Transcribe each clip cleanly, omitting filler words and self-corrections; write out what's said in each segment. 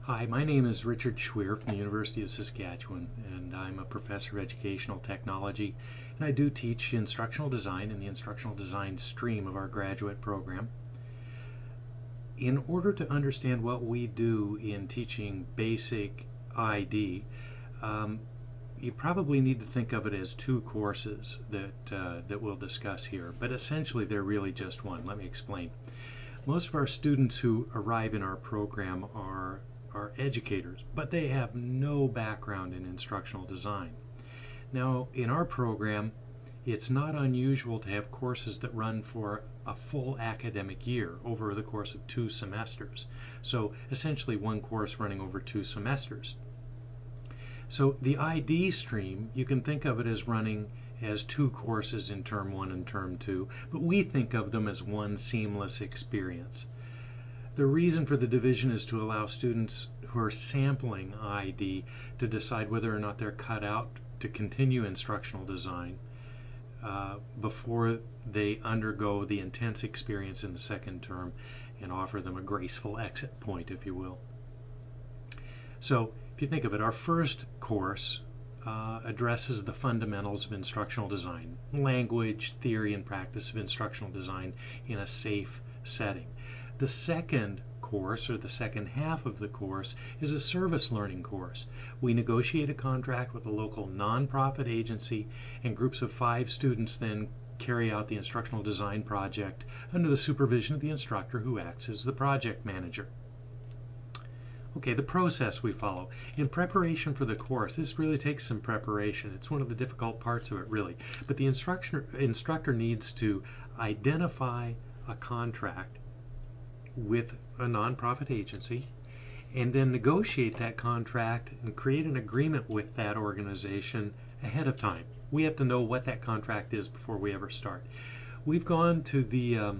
Hi, my name is Richard Schweer from the University of Saskatchewan, and I'm a professor of educational technology, and I do teach instructional design in the instructional design stream of our graduate program. In order to understand what we do in teaching basic ID, you probably need to think of it as two courses that we'll discuss here, but essentially they're really just one. Let me explain. Most of our students who arrive in our program are educators, but they have no background in instructional design. Now, in our program, it's not unusual to have courses that run for a full academic year over the course of 2 semesters. So essentially one course running over 2 semesters. So the ID stream, you can think of it as running as 2 courses in term 1 and term 2, but we think of them as one seamless experience. The reason for the division is to allow students who are sampling ID to decide whether or not they're cut out to continue instructional design before they undergo the intense experience in the second term and offer them a graceful exit point, if you will. So, if you think of it, our first course addresses the fundamentals of instructional design, language, theory, and practice of instructional design in a safe setting. The second course, or the second half of the course, is a service learning course. We negotiate a contract with a local nonprofit agency, and groups of 5 students then carry out the instructional design project under the supervision of the instructor, who acts as the project manager. Okay, the process we follow. In preparation for the course, this really takes some preparation. It's one of the difficult parts of it, really. But the instructor needs to identify a contract with a nonprofit agency and then negotiate that contract and create an agreement with that organization ahead of time. We have to know what that contract is before we ever start. We've gone to the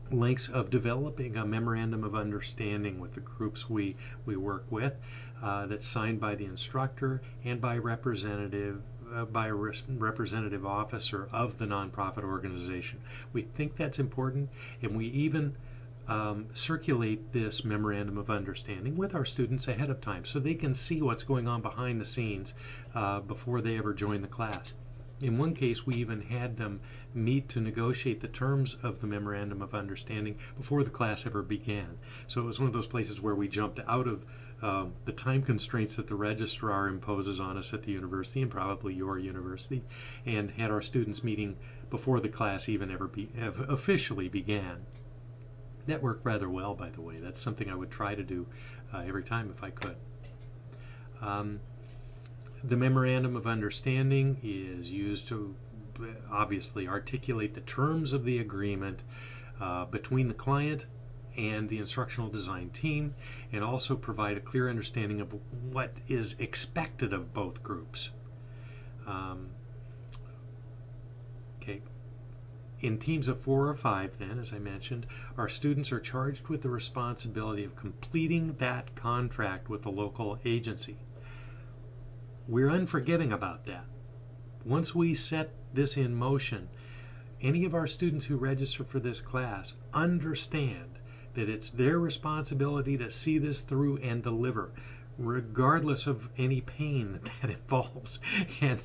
lengths of developing a memorandum of understanding with the groups we work with that's signed by the instructor and by a representative officer of the nonprofit organization. We think that's important, and we even circulate this memorandum of understanding with our students ahead of time so they can see what's going on behind the scenes before they ever join the class. In one case, we even had them meet to negotiate the terms of the memorandum of understanding before the class ever began. So it was one of those places where we jumped out of the time constraints that the registrar imposes on us at the university, and probably your university, and had our students meeting before the class even ever officially began. That worked rather well, by the way. That's something I would try to do every time if I could. The Memorandum of Understanding is used to obviously articulate the terms of the agreement between the client and the instructional design team, and also provide a clear understanding of what is expected of both groups. Okay. In teams of 4 or 5, then, as I mentioned, our students are charged with the responsibility of completing that contract with the local agency. We're unforgiving about that. Once we set this in motion, any of our students who register for this class understand that it's their responsibility to see this through and deliver, regardless of any pain that involves, and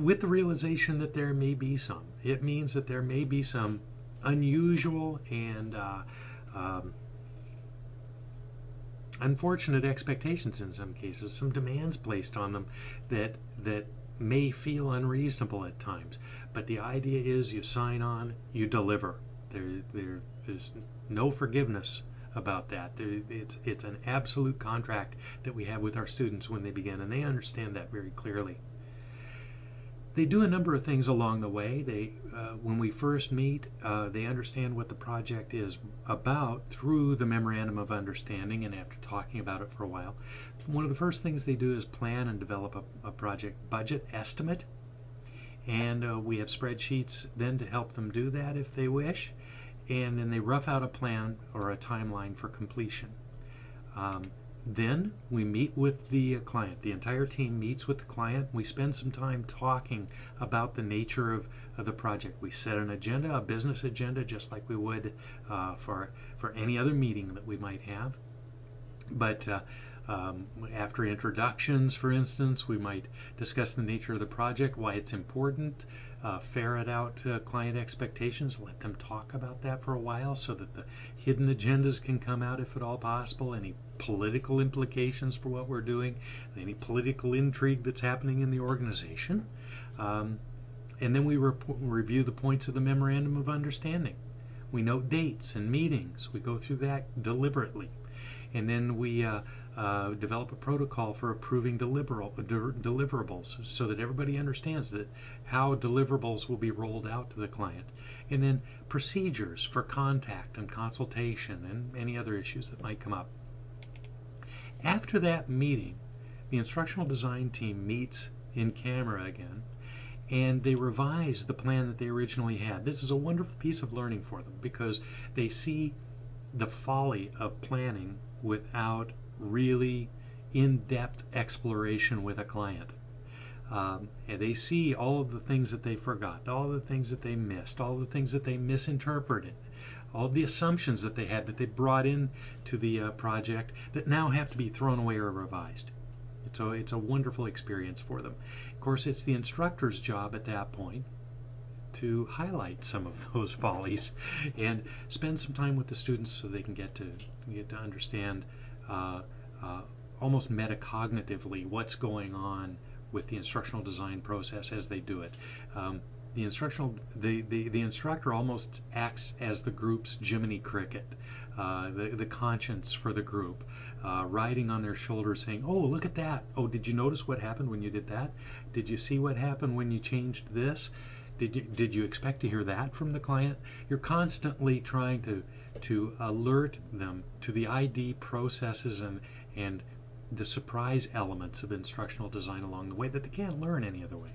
with the realization that there may be some. It means that there may be some unusual and unfortunate expectations in some cases, some demands placed on them that may feel unreasonable at times. But the idea is you sign on, you deliver. There's no forgiveness about that. It's an absolute contract that we have with our students when they begin, and they understand that very clearly. They do a number of things along the way. When we first meet, they understand what the project is about through the Memorandum of Understanding, and after talking about it for a while, one of the first things they do is plan and develop a project budget estimate, and we have spreadsheets then to help them do that if they wish, and then they rough out a plan or a timeline for completion. Then we meet with the client. The entire team meets with the client. We spend some time talking about the nature of the project. We set an agenda, a business agenda, just like we would for any other meeting that we might have. But after introductions, for instance, we might discuss the nature of the project, why it's important, ferret out client expectations, let them talk about that for a while so that the hidden agendas can come out if at all possible, any political implications for what we're doing, any political intrigue that's happening in the organization. And then we review the points of the Memorandum of Understanding. We note dates and meetings. We go through that deliberately. And then we develop a protocol for approving deliverables so that everybody understands that how deliverables will be rolled out to the client. And then procedures for contact and consultation and any other issues that might come up. After that meeting, the instructional design team meets in camera again, and they revise the plan that they originally had. This is a wonderful piece of learning for them because they see the folly of planning without really in-depth exploration with a client. And they see all of the things that they forgot, all of the things that they missed, all of the things that they misinterpreted, all of the assumptions that they had that they brought in to the project that now have to be thrown away or revised. So it's a wonderful experience for them. Of course, it's the instructor's job at that point to highlight some of those follies and spend some time with the students so they can get to understand almost metacognitively what's going on with the instructional design process as they do it. The instructor almost acts as the group's Jiminy Cricket, the conscience for the group, riding on their shoulders saying, oh, look at that. Oh, did you notice what happened when you did that? Did you see what happened when you changed this? Did you expect to hear that from the client? You're constantly trying to alert them to the ID processes and the surprise elements of instructional design along the way that they can't learn any other way.